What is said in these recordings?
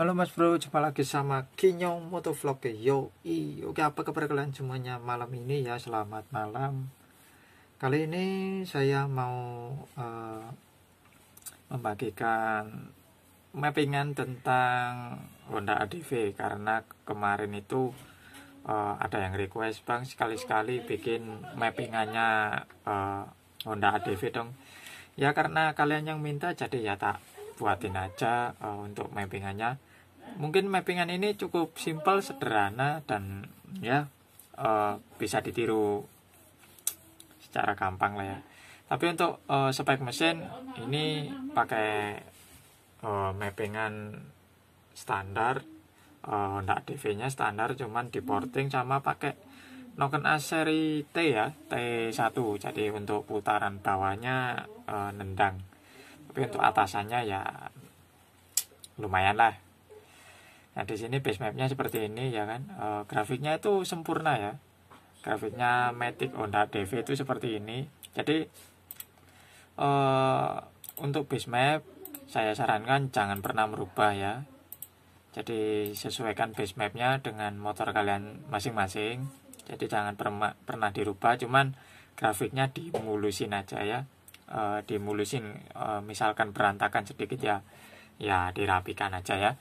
Halo Mas Bro, jumpa lagi sama Kinyong Motovlog. Yoi, oke, apa kabar kalian semuanya malam ini ya? Selamat malam. Kali ini saya mau membagikan mappingan tentang Honda ADV, karena kemarin itu ada yang request, Bang, sekali-sekali bikin mappingannya Honda ADV dong. Ya karena kalian yang minta, jadi ya tak buatin aja untuk mappingannya. Mungkin mappingan ini cukup simpel, sederhana, dan ya bisa ditiru secara gampang lah ya. Tapi untuk spek mesin ini pakai mappingan standar, Honda ADV nya standar, cuman di porting sama pakai Noken A seri T ya, T1. Jadi untuk putaran bawahnya nendang, tapi untuk atasannya ya lumayan lah. Nah di sini base mapnya seperti ini ya kan. Grafiknya itu sempurna ya. Grafiknya Matic Honda ADV itu seperti ini. Jadi untuk base map saya sarankan jangan pernah merubah ya. Jadi sesuaikan base mapnya dengan motor kalian masing-masing. Jadi jangan pernah dirubah. Cuman grafiknya dimulusin aja ya. Dimulusin, misalkan berantakan sedikit ya dirapikan aja ya.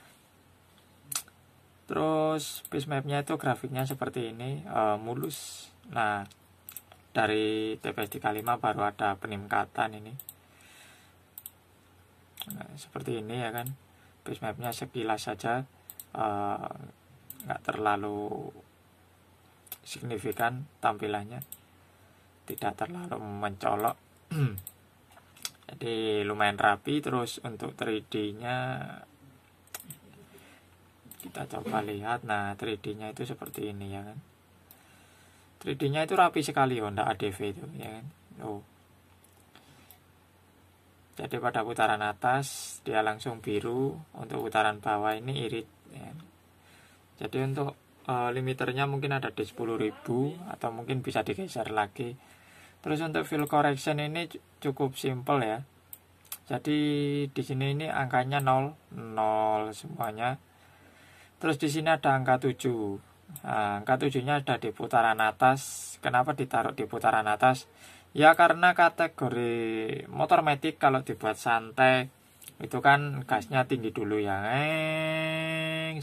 Terus base mapnya itu grafiknya seperti ini, mulus. Nah dari TPS 35 baru ada peningkatan ini. Nah, seperti ini ya kan. Base mapnya sekilas saja, nggak terlalu signifikan tampilannya, tidak terlalu mencolok. Jadi lumayan rapi. Terus untuk 3D nya kita coba lihat. Nah 3D nya itu seperti ini ya kan. 3D nya itu rapi sekali Honda ADV itu ya kan. Jadi pada putaran atas dia langsung biru, untuk putaran bawah ini irit ya. Jadi untuk limiternya mungkin ada di 10.000 atau mungkin bisa digeser lagi. Terus untuk fill correction ini cukup simple ya. Jadi di sini ini angkanya 0 semuanya. Terus di sini ada angka 7. Nah, angka 7-nya ada di putaran atas. Kenapa ditaruh di putaran atas? Ya karena kategori motor Matic kalau dibuat santai itu kan gasnya tinggi dulu ya,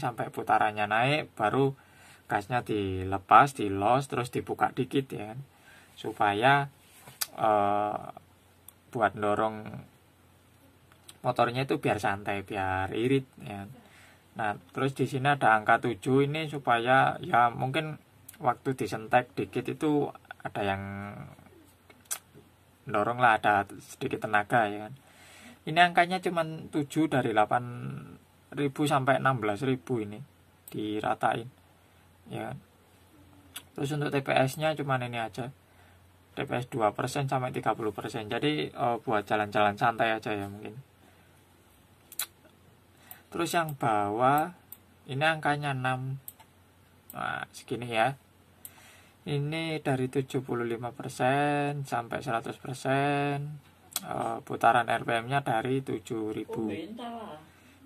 sampai putarannya naik, baru gasnya dilepas, di los, terus dibuka dikit ya kan, supaya buat dorong motornya itu biar santai, biar irit ya. Nah terus di sini ada angka 7 ini supaya ya mungkin waktu disentek dikit itu ada yang dorong lah, ada sedikit tenaga ya kan. Ini angkanya cuma 7 dari 8.000 sampai 16.000 ini diratain ya kan. Terus untuk TPS nya cuma ini aja, TPS 2% sampai 30%. Jadi buat jalan-jalan santai aja ya mungkin. Terus yang bawah ini angkanya 6. Nah segini ya. Ini dari 75% sampai 100%. Putaran RPM nya dari 7.000.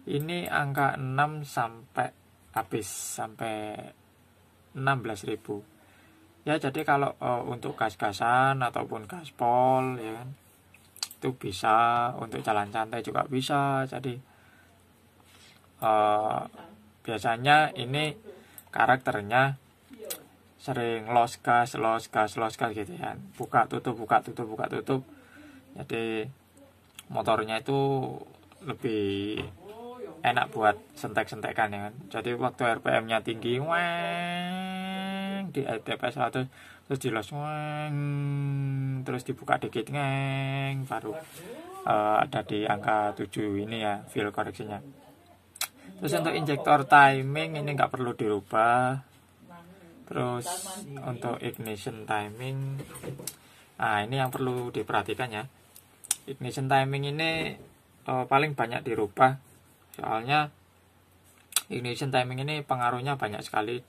Ini angka 6 sampai habis, sampai 16.000 ya. Jadi kalau untuk gas-gasan ataupun gaspol ya kan, itu bisa. Untuk jalan santai juga bisa. Jadi biasanya ini karakternya sering los gas gitu ya, buka tutup. Jadi motornya itu lebih enak buat sentek-sentekan ya kan. Jadi waktu RPM nya tinggi di TPS 100 terus di los terus dibuka dikit baru ada di angka 7 ini ya fill koreksinya. Terus untuk injektor timing ini nggak perlu dirubah. Terus untuk ignition timing, nah ini yang perlu diperhatikan ya. Ignition timing ini paling banyak dirubah, soalnya ignition timing ini pengaruhnya banyak sekali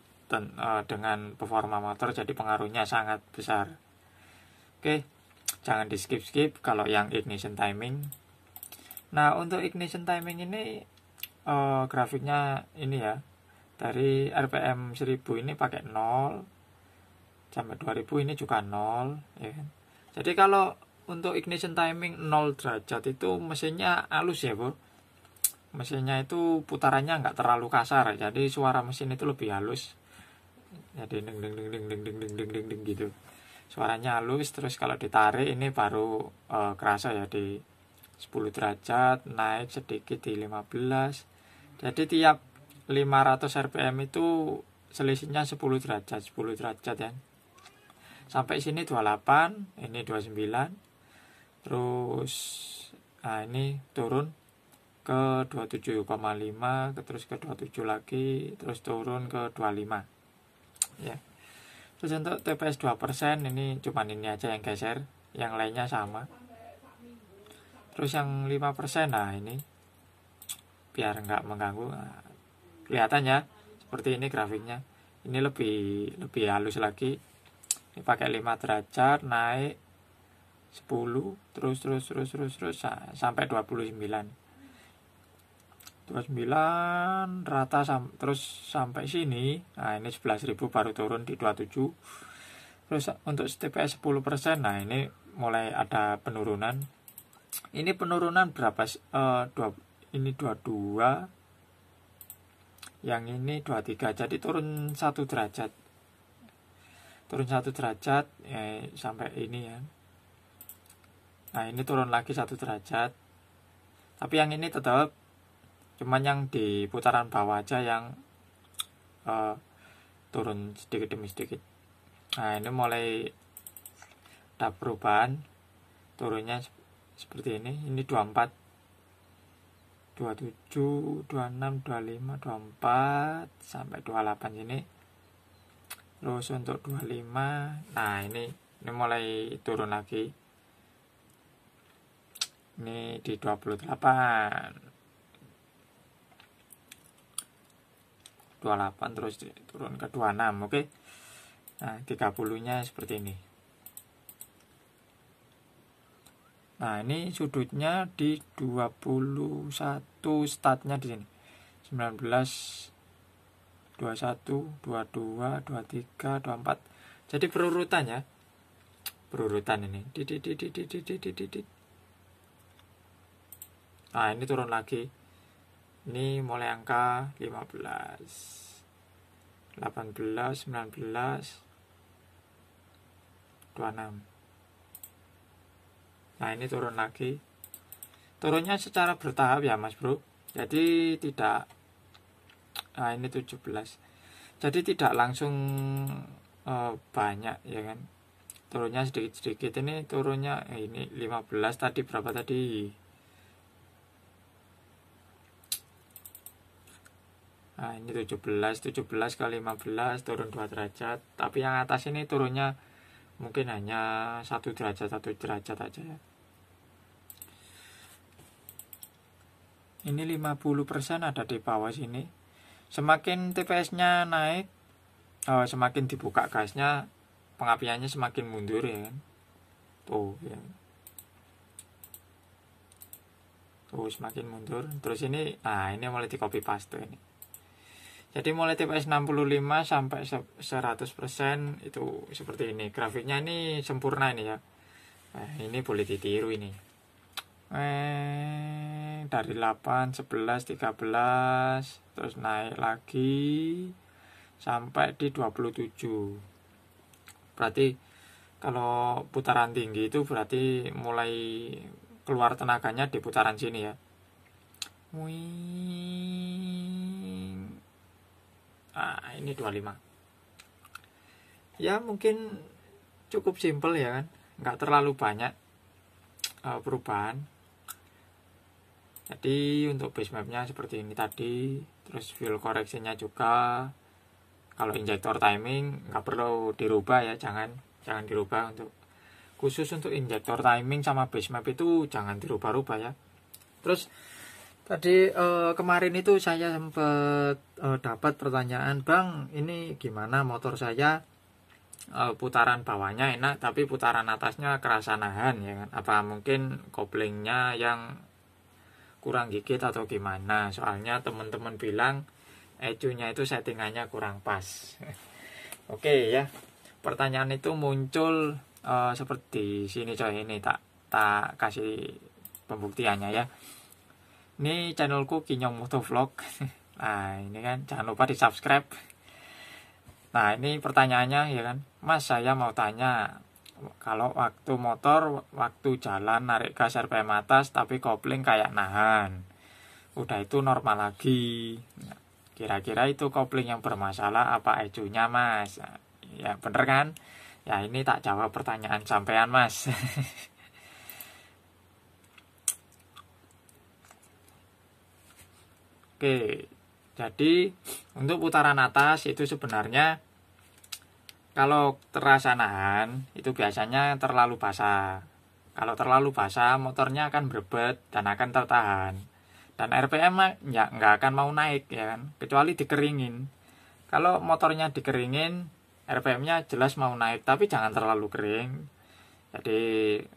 dengan performa motor. Jadi pengaruhnya sangat besar. Oke, jangan di skip kalau yang ignition timing. Nah untuk ignition timing ini grafiknya ini ya, dari RPM 1000 ini pakai 0 sampai 2000 ini juga 0 ya kan. Jadi kalau untuk ignition timing 0 derajat itu mesinnya halus ya bro, mesinnya itu putarannya nggak terlalu kasar, jadi suara mesin itu lebih halus, jadi ding ding ding ding ding ding ding ding ding ding gitu, suaranya halus. Terus kalau ditarik ini baru kerasa ya di 10 derajat, naik sedikit di 15. Jadi tiap 500 rpm itu selisihnya 10 derajat, 10 derajat ya. Sampai sini 28, ini 29. Terus nah ini turun ke 27,5, terus ke 27 lagi, terus turun ke 25 ya. Terus untuk TPS 2% ini cuman ini aja yang geser, yang lainnya sama. Terus yang 5%, nah ini biar nggak mengganggu, nah, kelihatannya seperti ini grafiknya. Ini lebih halus lagi, ini pakai 5 derajat, naik 10, terus sampai 29 rata terus sampai sini. Nah ini 11.000 baru turun di 27. Terus untuk TPS 10%, nah ini mulai ada penurunan. Ini penurunan berapa? Ini 22, yang ini 23, jadi turun 1 derajat, turun 1 derajat sampai ini ya. Nah ini turun lagi 1 derajat, tapi yang ini tetap, cuman yang di putaran bawah aja yang turun sedikit demi sedikit. Nah ini mulai ada perubahan, turunnya seperti ini 24, 27, 26, 25, 24 sampai 28 ini. Terus untuk 25, nah ini mulai turun lagi, ini di 28, 28 terus turun ke 26. Oke. Nah 30 nya seperti ini. Nah ini sudutnya di 21, startnya di sini 19, 21, 22, 23, 24. Jadi perurutan ya, perurutan ini. Nah ini turun lagi, ini mulai angka 15, 18, 19, 26. Nah ini turun lagi, turunnya secara bertahap ya mas bro, jadi tidak, nah ini 17, jadi tidak langsung banyak ya kan, turunnya sedikit-sedikit. Ini turunnya ini 15, tadi berapa tadi, nah ini 17 kali 15 turun 2 derajat, tapi yang atas ini turunnya mungkin hanya 1 derajat aja ya. Ini 50% ada di bawah sini. Semakin TPS nya naik, semakin dibuka gasnya, pengapiannya semakin mundur ya kan. Tuh ya, tuh semakin mundur. Terus ini, nah ini mulai di copy paste ini. Jadi mulai TPS 65 sampai 100% itu seperti ini. Grafiknya ini sempurna ini ya. Nah, ini boleh ditiru ini. Dari 8, 11, 13, terus naik lagi sampai di 27. Berarti kalau putaran tinggi itu berarti mulai keluar tenaganya di putaran sini ya. Nah ini 25 ya, mungkin cukup simple ya kan, nggak terlalu banyak perubahan. Jadi untuk base mapnya seperti ini tadi. Terus fuel koreksinya juga, kalau injektor timing nggak perlu dirubah ya, jangan dirubah. Untuk khusus untuk injektor timing sama base map itu jangan dirubah-rubah ya. Terus tadi kemarin itu saya sempat dapat pertanyaan, bang ini gimana motor saya putaran bawahnya enak tapi putaran atasnya kerasa nahan ya kan, apa mungkin koplingnya yang kurang gigit atau gimana. Soalnya teman-teman bilang ECU-nya itu settingannya kurang pas. Oke ya, pertanyaan itu muncul seperti sini coy. Ini tak kasih pembuktiannya ya. Ini channelku Kinyong Motovlog. Nah ini kan jangan lupa di subscribe. Nah ini pertanyaannya ya kan, Mas saya mau tanya, kalau waktu motor, waktu jalan narik gas RPM atas tapi kopling kayak nahan, udah itu normal lagi. Kira-kira itu kopling yang bermasalah apa ECU-nya Mas? Ya bener kan? Ya ini tak jawab pertanyaan sampean Mas. Oke, jadi untuk putaran atas itu sebenarnya kalau terasa nahan itu biasanya terlalu basah. Kalau terlalu basah motornya akan berebet dan akan tertahan. Dan RPM ya nggak akan mau naik ya kan, kecuali dikeringin. Kalau motornya dikeringin, RPM-nya jelas mau naik, tapi jangan terlalu kering. Jadi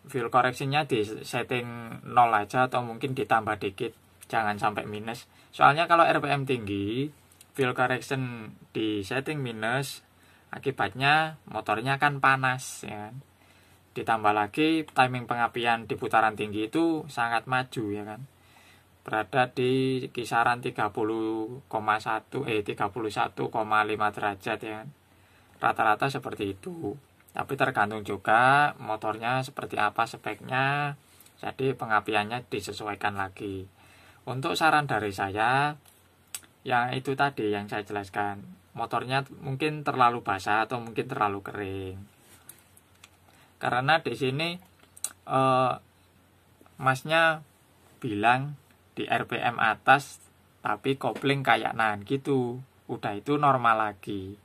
fuel correction-nya di setting 0 aja atau mungkin ditambah dikit, jangan sampai minus. Soalnya kalau RPM tinggi, fuel correction di setting minus, akibatnya motornya kan panas ya kan. Ditambah lagi timing pengapian di putaran tinggi itu sangat maju ya kan. Berada di kisaran 31,5 derajat ya kan. Rata-rata seperti itu. Tapi tergantung juga motornya seperti apa speknya. Jadi pengapiannya disesuaikan lagi. Untuk saran dari saya, yang itu tadi yang saya jelaskan, motornya mungkin terlalu basah atau mungkin terlalu kering. Karena di sini masnya bilang di RPM atas tapi kopling kayak nahan gitu, udah itu normal lagi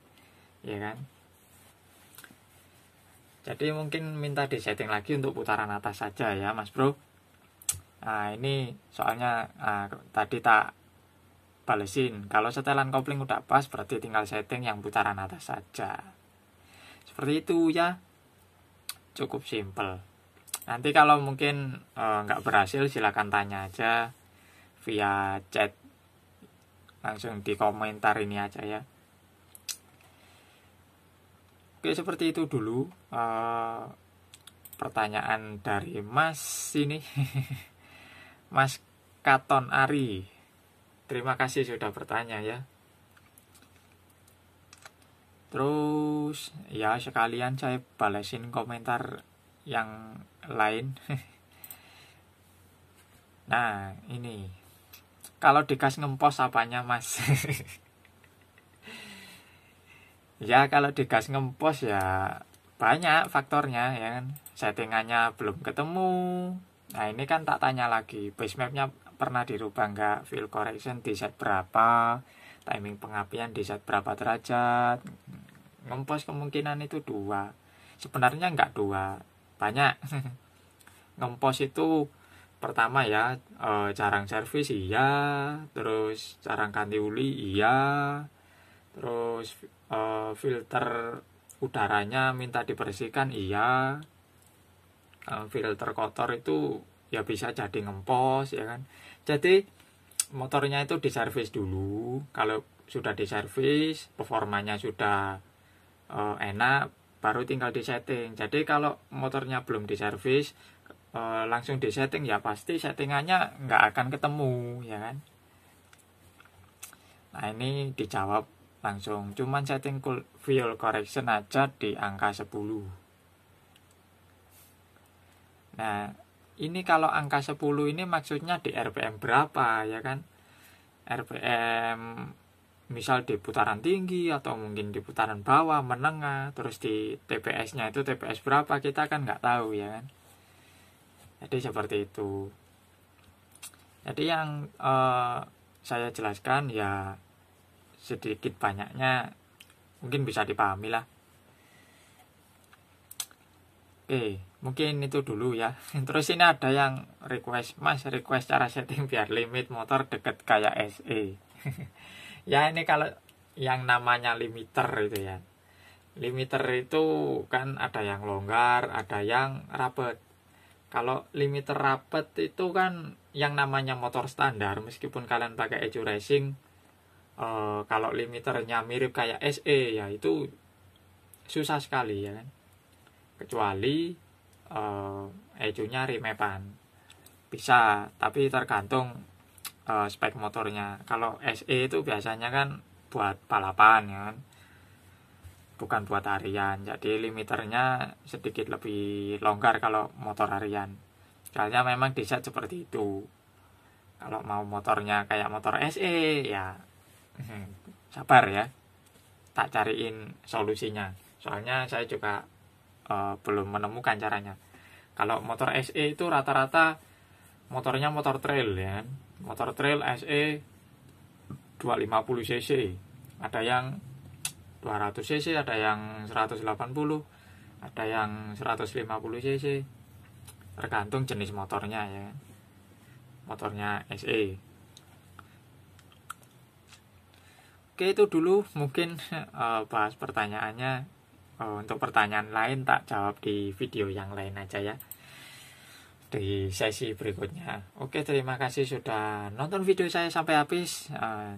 ya kan. Jadi mungkin minta disetting lagi untuk putaran atas saja ya Mas Bro. Nah ini soalnya tadi tak balesin, kalau setelan kopling udah pas berarti tinggal setting yang putaran atas saja. Seperti itu ya, cukup simple. Nanti kalau mungkin nggak berhasil silahkan tanya aja via chat, langsung di komentar ini aja ya. Oke seperti itu dulu pertanyaan dari Mas ini. Mas Katon Ari, terima kasih sudah bertanya ya. Terus ya sekalian saya balesin komentar yang lain. Nah ini, kalau digas ngempos apanya Mas? Ya kalau digas ngempos ya banyak faktornya ya kan. Settingannya belum ketemu. Nah ini kan tak tanya lagi, base mapnya pernah dirubah nggak, fuel correction di set berapa, timing pengapian di set berapa derajat. Ngempos kemungkinan itu 2, sebenarnya nggak 2, banyak. Ngempos itu pertama ya jarang servis iya, terus jarang ganti uli iya, terus filter udaranya minta dibersihkan iya, filter kotor itu ya bisa jadi ngempos ya kan. Jadi motornya itu diservis dulu. Kalau sudah diservis, performanya sudah enak, baru tinggal disetting. Jadi kalau motornya belum diservis langsung disetting ya pasti settingannya nggak akan ketemu ya kan. Nah ini dijawab langsung, cuman setting fuel correction aja di angka 10. Nah ini kalau angka 10 ini maksudnya di RPM berapa ya kan. RPM misal di putaran tinggi atau mungkin di putaran bawah, menengah, terus di TPS nya itu TPS berapa kita kan nggak tahu ya kan. Jadi seperti itu. Jadi yang saya jelaskan ya sedikit banyaknya mungkin bisa dipahami lah. Oke, mungkin itu dulu ya. Terus ini ada yang request, Mas request cara setting biar limit motor deket kayak SE. Ya ini kalau yang namanya limiter itu ya. Limiter itu kan ada yang longgar, ada yang rapet. Kalau limiter rapet itu kan yang namanya motor standar, meskipun kalian pakai Echo Racing, kalau limiternya mirip kayak SE ya itu susah sekali ya kan, kecuali Echo-nya remapan bisa, tapi tergantung spek motornya. Kalau SE itu biasanya kan buat balapan ya kan, bukan buat harian, jadi limiternya sedikit lebih longgar kalau motor harian. Soalnya memang desain seperti itu. Kalau mau motornya kayak motor SE ya sabar ya, tak cariin solusinya. Soalnya saya juga belum menemukan caranya. Kalau motor SE itu rata-rata motornya motor trail ya. Motor trail SE 250 cc. Ada yang 200 cc, ada yang 180, ada yang 150 cc. Tergantung jenis motornya ya. Motornya SE. Oke, itu dulu mungkin bahas pertanyaannya. Untuk pertanyaan lain tak jawab di video yang lain aja ya, di sesi berikutnya. Oke, terima kasih sudah nonton video saya sampai habis.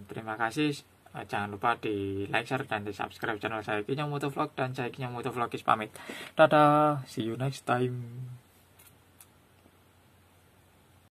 Terima kasih. Jangan lupa di like, share, dan di subscribe channel saya Kinyong Motovlog, dan saya Kinyong Motovlogis pamit. Dadah, see you next time.